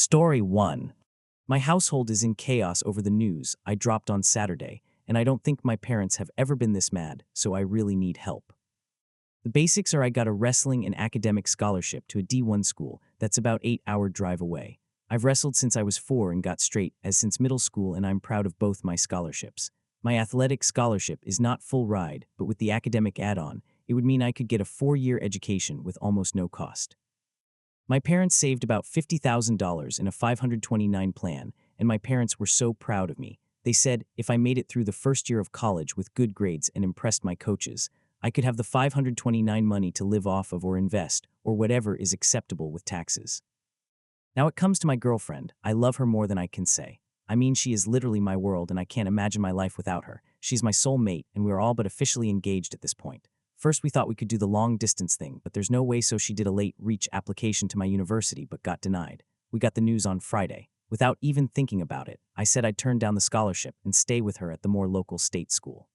Story 1. My household is in chaos over the news I dropped on Saturday, and I don't think my parents have ever been this mad, so I really need help. The basics are I got a wrestling and academic scholarship to a D1 school that's about 8-hour drive away. I've wrestled since I was 4 and got straight as since middle school, and I'm proud of both my scholarships. My athletic scholarship is not full ride, but with the academic add-on, it would mean I could get a 4-year education with almost no cost. My parents saved about $50,000 in a 529 plan, and my parents were so proud of me. They said if I made it through the first year of college with good grades and impressed my coaches, I could have the 529 money to live off of or invest, or whatever is acceptable with taxes. Now it comes to my girlfriend. I love her more than I can say. I mean, she is literally my world, and I can't imagine my life without her. She's my soul mate, and we are all but officially engaged at this point. First, we thought we could do the long-distance thing, but there's no way, so she did a late-reach application to my university but got denied. We got the news on Friday. Without even thinking about it, I said I'd turn down the scholarship and stay with her at the more local state school.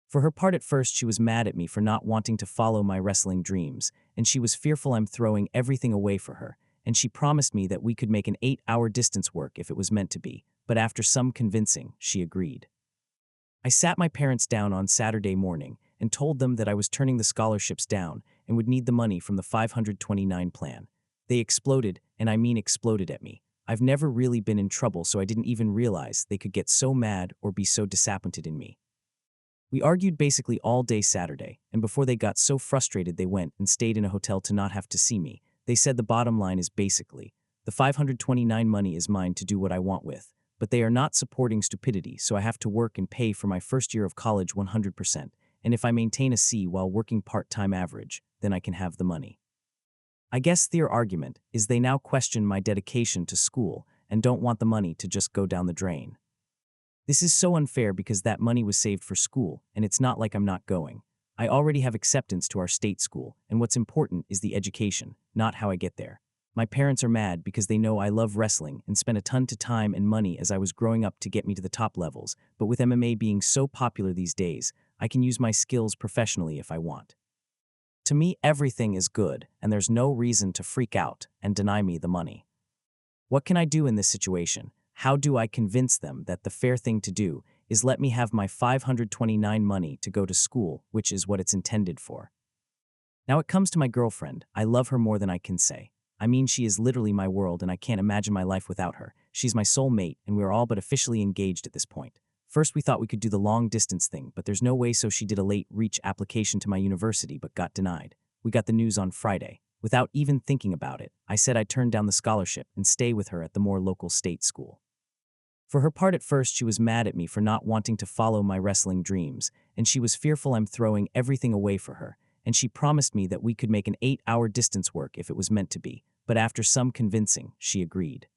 For her part, at first she was mad at me for not wanting to follow my wrestling dreams, and she was fearful I'm throwing everything away for her, and she promised me that we could make an 8-hour distance work if it was meant to be, but after some convincing, she agreed. I sat my parents down on Saturday morning and told them that I was turning the scholarships down and would need the money from the 529 plan. They exploded, and I mean exploded at me. I've never really been in trouble, so I didn't even realize they could get so mad or be so disappointed in me. We argued basically all day Saturday, and before they got so frustrated they went and stayed in a hotel to not have to see me. They said the bottom line is basically, the 529 money is mine to do what I want with, but they are not supporting stupidity, so I have to work and pay for my first year of college 100%, and if I maintain a C while working part-time average, then I can have the money. I guess their argument is they now question my dedication to school and don't want the money to just go down the drain. This is so unfair because that money was saved for school, and it's not like I'm not going. I already have acceptance to our state school, and what's important is the education, not how I get there. My parents are mad because they know I love wrestling and spent a ton of time and money as I was growing up to get me to the top levels, but with MMA being so popular these days, I can use my skills professionally if I want. To me, everything is good, and there's no reason to freak out and deny me the money. What can I do in this situation? How do I convince them that the fair thing to do is let me have my 529 money to go to school, which is what it's intended for? Now it comes to my girlfriend. I love her more than I can say. I mean, she is literally my world, and I can't imagine my life without her. She's my soul mate, and we are all but officially engaged at this point. First, we thought we could do the long-distance thing, but there's no way, so she did a late-reach application to my university but got denied. We got the news on Friday. Without even thinking about it, I said I'd turn down the scholarship and stay with her at the more local state school. For her part, at first she was mad at me for not wanting to follow my wrestling dreams, and she was fearful I'm throwing everything away for her, and she promised me that we could make an 8-hour distance work if it was meant to be, but after some convincing, she agreed.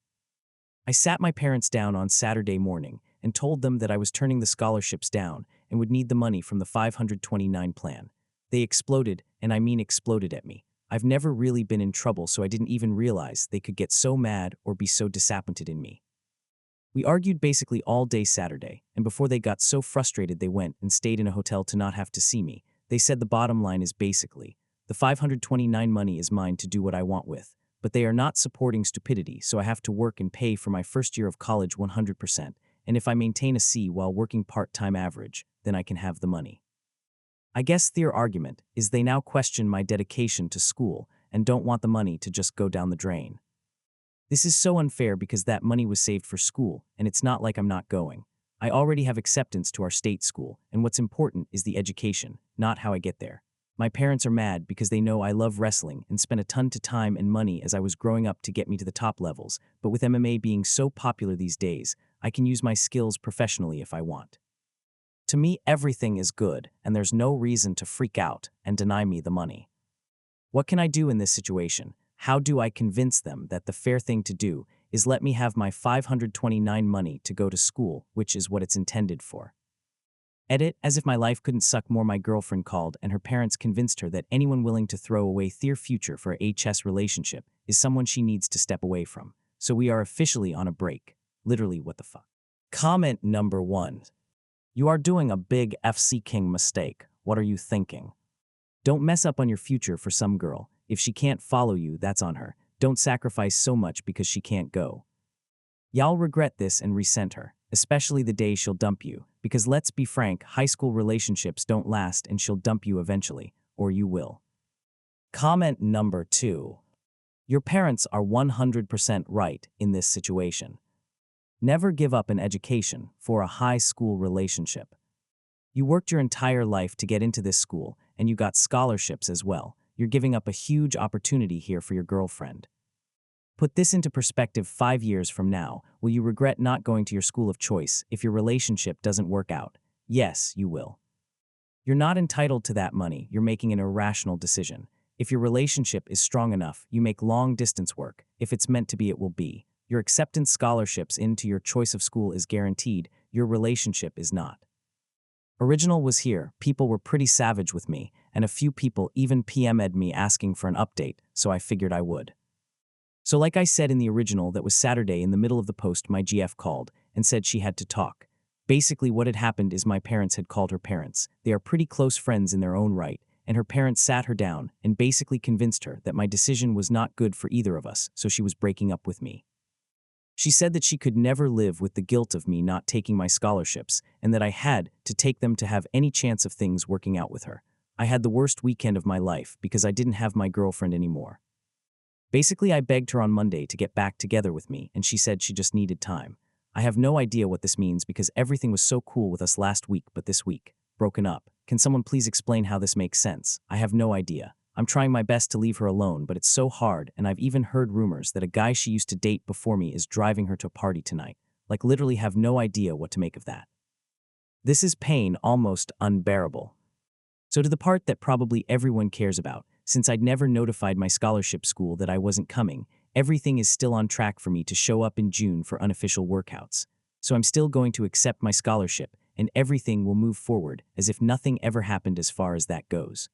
I sat my parents down on Saturday morning and told them that I was turning the scholarships down and would need the money from the 529 plan. They exploded, and I mean exploded at me. I've never really been in trouble, so I didn't even realize they could get so mad or be so disappointed in me. We argued basically all day Saturday, and before they got so frustrated they went and stayed in a hotel to not have to see me. They said the bottom line is basically, the 529 money is mine to do what I want with, but they are not supporting stupidity, so I have to work and pay for my first year of college 100%, and if I maintain a C while working part-time average, then I can have the money. I guess their argument is they now question my dedication to school and don't want the money to just go down the drain. This is so unfair because that money was saved for school, and it's not like I'm not going. I already have acceptance to our state school, and what's important is the education, not how I get there. My parents are mad because they know I love wrestling and spent a ton of time and money as I was growing up to get me to the top levels, but with MMA being so popular these days, I can use my skills professionally if I want. To me, everything is good, and there's no reason to freak out and deny me the money. What can I do in this situation? How do I convince them that the fair thing to do is let me have my 529 money to go to school, which is what it's intended for? Edit, as if my life couldn't suck more. My girlfriend called, and her parents convinced her that anyone willing to throw away their future for a HS relationship is someone she needs to step away from. So we are officially on a break. Literally, what the fuck? Comment number 1. You are doing a big FC King mistake. What are you thinking? Don't mess up on your future for some girl. If she can't follow you, that's on her. Don't sacrifice so much because she can't go. Y'all regret this and resent her, especially the day she'll dump you, because let's be frank, high school relationships don't last and she'll dump you eventually, or you will. Comment number 2. Your parents are 100% right in this situation. Never give up an education for a high school relationship. You worked your entire life to get into this school, and you got scholarships as well. You're giving up a huge opportunity here for your girlfriend. Put this into perspective 5 years from now. Will you regret not going to your school of choice if your relationship doesn't work out? Yes, you will. You're not entitled to that money. You're making an irrational decision. If your relationship is strong enough, you make long-distance work. If it's meant to be, it will be. Your acceptance scholarships into your choice of school is guaranteed. Your relationship is not. Original was here. People were pretty savage with me, and a few people even PM'd me asking for an update, so I figured I would. So like I said in the original, that was Saturday, in the middle of the post, my GF called and said she had to talk. Basically what had happened is my parents had called her parents. They are pretty close friends in their own right, and her parents sat her down and basically convinced her that my decision was not good for either of us, so she was breaking up with me. She said that she could never live with the guilt of me not taking my scholarships, and that I had to take them to have any chance of things working out with her. I had the worst weekend of my life because I didn't have my girlfriend anymore. Basically, I begged her on Monday to get back together with me, and she said she just needed time. I have no idea what this means because everything was so cool with us last week, but this week, broken up. Can someone please explain how this makes sense? I have no idea. I'm trying my best to leave her alone, but it's so hard, and I've even heard rumors that a guy she used to date before me is driving her to a party tonight. Like, literally have no idea what to make of that. This is pain almost unbearable. So to the part that probably everyone cares about, since I'd never notified my scholarship school that I wasn't coming, everything is still on track for me to show up in June for unofficial workouts. So I'm still going to accept my scholarship, and everything will move forward as if nothing ever happened as far as that goes.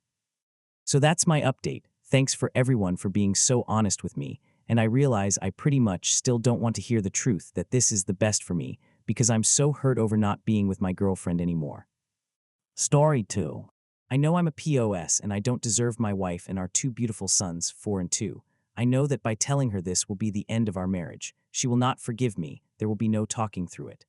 So that's my update. Thanks for everyone for being so honest with me, and I realize I pretty much still don't want to hear the truth that this is the best for me because I'm so hurt over not being with my girlfriend anymore. Story 2. I know I'm a POS and I don't deserve my wife and our 2 beautiful sons, 4 and 2. I know that by telling her this will be the end of our marriage. She will not forgive me. There will be no talking through it.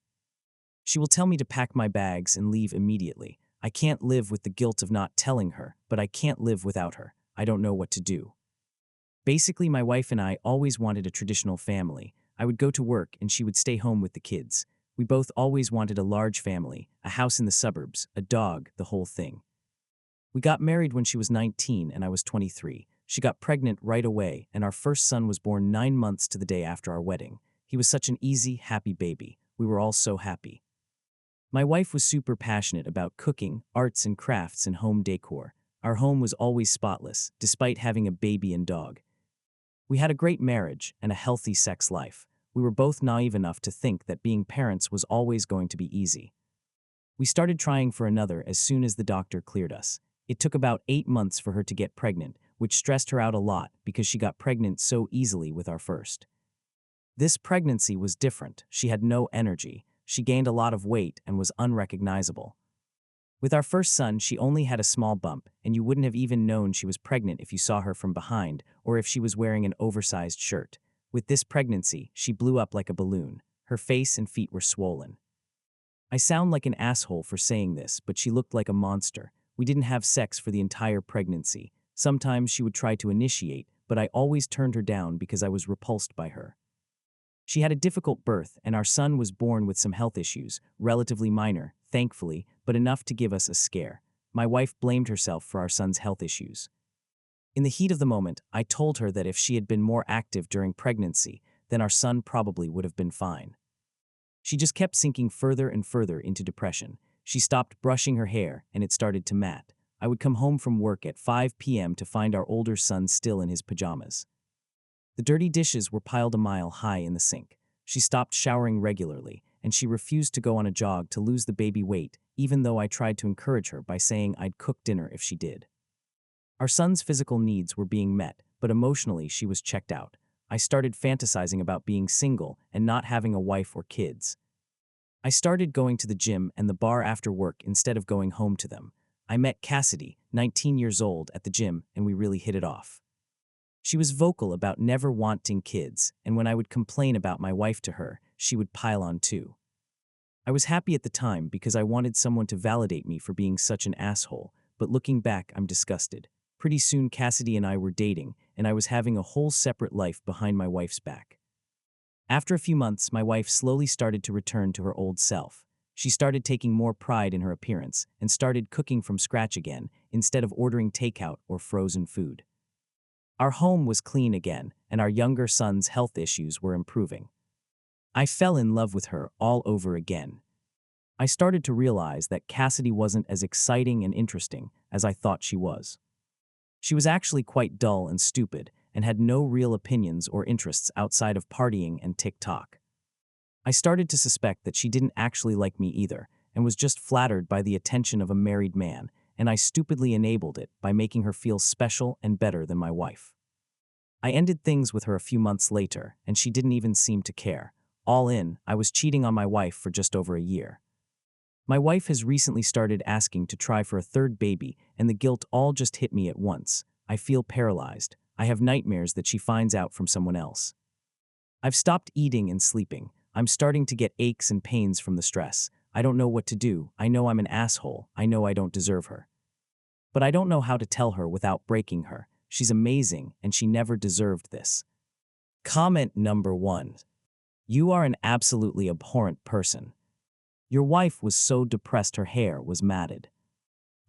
She will tell me to pack my bags and leave immediately. I can't live with the guilt of not telling her, but I can't live without her. I don't know what to do. Basically, my wife and I always wanted a traditional family. I would go to work and she would stay home with the kids. We both always wanted a large family, a house in the suburbs, a dog, the whole thing. We got married when she was 19 and I was 23. She got pregnant right away, and our first son was born 9 months to the day after our wedding. He was such an easy, happy baby. We were all so happy. My wife was super passionate about cooking, arts and crafts, and home decor. Our home was always spotless, despite having a baby and dog. We had a great marriage and a healthy sex life. We were both naive enough to think that being parents was always going to be easy. We started trying for another as soon as the doctor cleared us. It took about 8 months for her to get pregnant, which stressed her out a lot because she got pregnant so easily with our first. This pregnancy was different. She had no energy. She gained a lot of weight and was unrecognizable. With our first son, she only had a small bump, and you wouldn't have even known she was pregnant if you saw her from behind or if she was wearing an oversized shirt. With this pregnancy, she blew up like a balloon. Her face and feet were swollen. I sound like an asshole for saying this, but she looked like a monster. We didn't have sex for the entire pregnancy. Sometimes she would try to initiate, but I always turned her down because I was repulsed by her. She had a difficult birth, and our son was born with some health issues, relatively minor, thankfully, but enough to give us a scare. My wife blamed herself for our son's health issues. In the heat of the moment, I told her that if she had been more active during pregnancy, then our son probably would have been fine. She just kept sinking further and further into depression. She stopped brushing her hair, and it started to mat. I would come home from work at 5 p.m. to find our older son still in his pajamas. The dirty dishes were piled a mile high in the sink. She stopped showering regularly, and she refused to go on a jog to lose the baby weight, even though I tried to encourage her by saying I'd cook dinner if she did. Our son's physical needs were being met, but emotionally she was checked out. I started fantasizing about being single and not having a wife or kids. I started going to the gym and the bar after work instead of going home to them. I met Cassidy, 19 years old, at the gym, and we really hit it off. She was vocal about never wanting kids, and when I would complain about my wife to her, she would pile on too. I was happy at the time because I wanted someone to validate me for being such an asshole, but looking back, I'm disgusted. Pretty soon, Cassidy and I were dating, and I was having a whole separate life behind my wife's back. After a few months, my wife slowly started to return to her old self. She started taking more pride in her appearance and started cooking from scratch again instead of ordering takeout or frozen food. Our home was clean again, and our younger son's health issues were improving. I fell in love with her all over again. I started to realize that Cassidy wasn't as exciting and interesting as I thought she was. She was actually quite dull and stupid and had no real opinions or interests outside of partying and TikTok. I started to suspect that she didn't actually like me either and was just flattered by the attention of a married man, and I stupidly enabled it by making her feel special and better than my wife. I ended things with her a few months later, and she didn't even seem to care. All in, I was cheating on my wife for just over a year. My wife has recently started asking to try for a third baby, and the guilt all just hit me at once. I feel paralyzed. I have nightmares that she finds out from someone else. I've stopped eating and sleeping. I'm starting to get aches and pains from the stress. I don't know what to do. I know I'm an asshole. I know I don't deserve her. But I don't know how to tell her without breaking her. She's amazing, and she never deserved this. Comment number 1. You are an absolutely abhorrent person. Your wife was so depressed her hair was matted.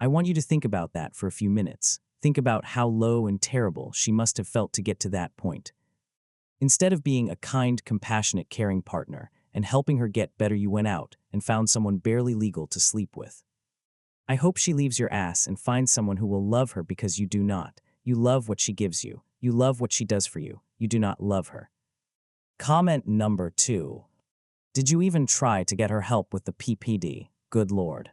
I want you to think about that for a few minutes. Think about how low and terrible she must have felt to get to that point. Instead of being a kind, compassionate, caring partner and helping her get better, you went out and found someone barely legal to sleep with. I hope she leaves your ass and finds someone who will love her, because you do not. You love what she gives you. You love what she does for you. You do not love her. Comment number 2. Did you even try to get her help with the PPD? Good Lord.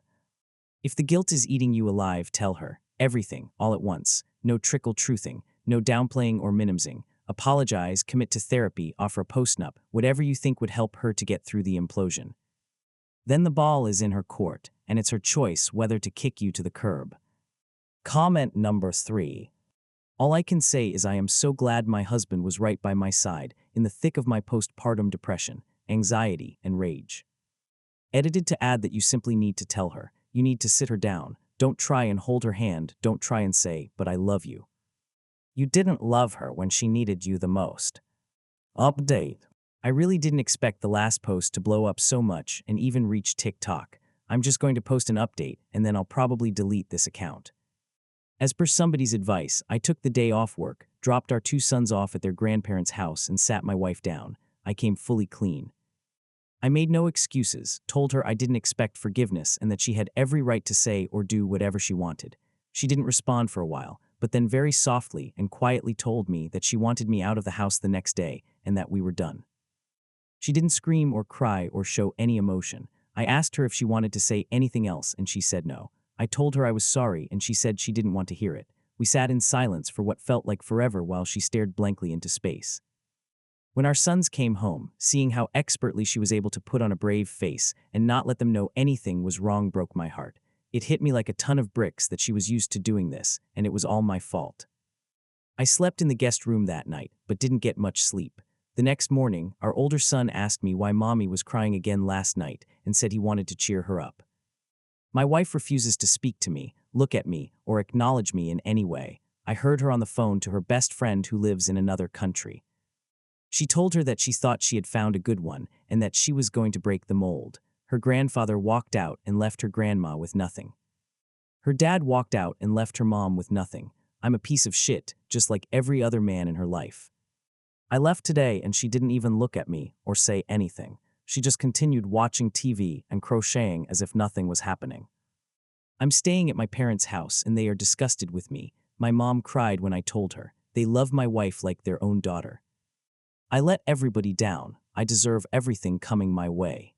If the guilt is eating you alive, tell her everything all at once. No trickle-truthing, no downplaying or minimizing. Apologize, commit to therapy, offer a post-nup, whatever you think would help her to get through the implosion. Then the ball is in her court, and it's her choice whether to kick you to the curb. Comment number 3. All I can say is I am so glad my husband was right by my side in the thick of my postpartum depression, anxiety, and rage. Edited to add that you simply need to tell her. You need to sit her down. Don't try and hold her hand. Don't try and say, "But I love you." You didn't love her when she needed you the most. Update. I really didn't expect the last post to blow up so much and even reach TikTok. I'm just going to post an update, and then I'll probably delete this account. As per somebody's advice, I took the day off work, dropped our 2 sons off at their grandparents' house, and sat my wife down. I came fully clean. I made no excuses, told her I didn't expect forgiveness and that she had every right to say or do whatever she wanted. She didn't respond for a while, but then very softly and quietly told me that she wanted me out of the house the next day and that we were done. She didn't scream or cry or show any emotion. I asked her if she wanted to say anything else, and she said no. I told her I was sorry, and she said she didn't want to hear it. We sat in silence for what felt like forever while she stared blankly into space. When our sons came home, seeing how expertly she was able to put on a brave face and not let them know anything was wrong broke my heart. It hit me like a ton of bricks that she was used to doing this, and it was all my fault. I slept in the guest room that night, but didn't get much sleep. The next morning, our older son asked me why mommy was crying again last night and said he wanted to cheer her up. My wife refuses to speak to me, look at me, or acknowledge me in any way. I heard her on the phone to her best friend who lives in another country. She told her that she thought she had found a good one and that she was going to break the mold. Her grandfather walked out and left her grandma with nothing. Her dad walked out and left her mom with nothing. I'm a piece of shit, just like every other man in her life. I left today and she didn't even look at me or say anything. She just continued watching TV and crocheting as if nothing was happening. I'm staying at my parents' house and they are disgusted with me. My mom cried when I told her. They love my wife like their own daughter. I let everybody down. I deserve everything coming my way.